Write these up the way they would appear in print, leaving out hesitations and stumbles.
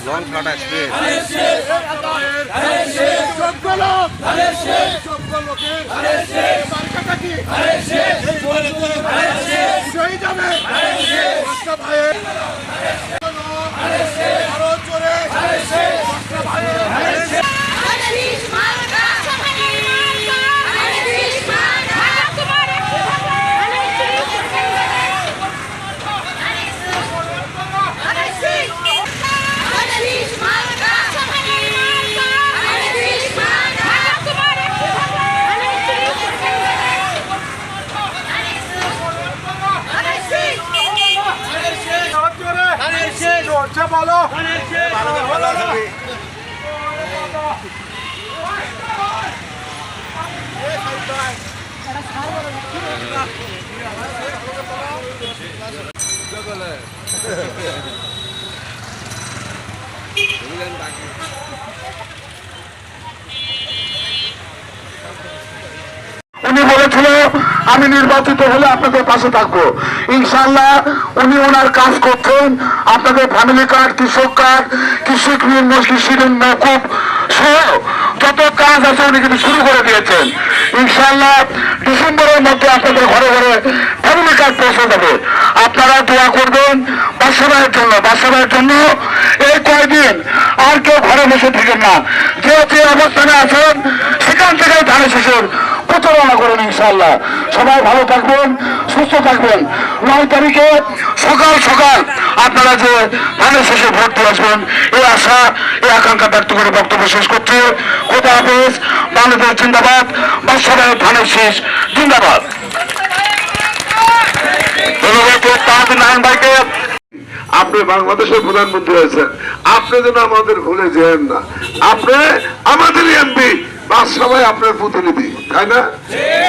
Long shot express বলো উনি বলেছিল আমি নির্বাচিত হলে আপনাদের পাশে থাকবো। ইনশাআল্লাহ উনি ওনার কাজ করছেন। আপনাদের ফ্যামিলি কার্ড, কৃষক কার্ড, কৃষি ঋণ, কৃষি ঋণ মওকুফ সহ যত কাজ আছে উনি কিন্তু শুরু করে দিয়েছেন। ইনশাআল্লাহ ডিসেম্বরের মধ্যে আপনাদের ঘরে ঘরে ফ্যামিলি কার্ড পৌঁছে যাবে। আপনারা দোয়া করবেন বাসাবাইয়ের জন্য। বাসাবাইয়ের জন্য এই কয়দিন আর কেউ ঘরে বসে থাকেন না, যে যে অবস্থানে আছেন সেখান থেকে ধানের শীষের প্রচারণা করুন। ইনশাআল্লাহ সবাই ভালো থাকবেন, সুস্থ থাকবেন। 9 তারিখে সকাল সকাল আপনারা যে ধানের শীষে ভোট দিয়ে আসবেন এই আশা, এই আকাঙ্ক্ষা ব্যক্ত করে বক্তব্য শেষ করছে। খোদা হাফেজ। বাংলাদেশ জিন্দাবাদ। বাদশাবাইয়ের ধানের শীষ জিন্দাবাদ। ভাইকে আপনি বাংলাদেশের প্রধানমন্ত্রী হয়েছেন, আপনি যেন আমাদের ভুলে যেন না। আপনি আমাদের এমপি, বাদশাবাই আপনার প্রতিনিধি, তাই না?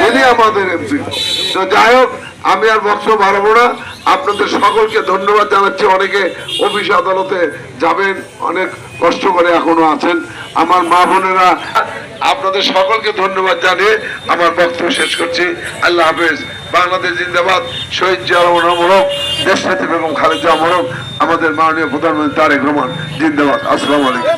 তিনি আমাদের এমপি। তো যাই হোক, আমি আর বক্তব্য বাড়াবো না। আপনাদের সকলকে ধন্যবাদ জানাচ্ছি। অনেকে অফিস আদালতে যাবেন, অনেক কষ্ট করে এখনো আছেন। আমার মা বোনেরা, আপনাদের সকলকে ধন্যবাদ জানিয়ে আমার বক্তব্য শেষ করছি। আল্লাহ হাফেজ। বাংলাদেশ জিন্দাবাদ। শহীদ জিয়া রহমান অমর, দেশনেত্রী বেগম খালেদা জিয়া অমর, আমাদের মাননীয় প্রধানমন্ত্রী তারেক রহমান জিন্দাবাদ। আসসালামু আলাইকুম।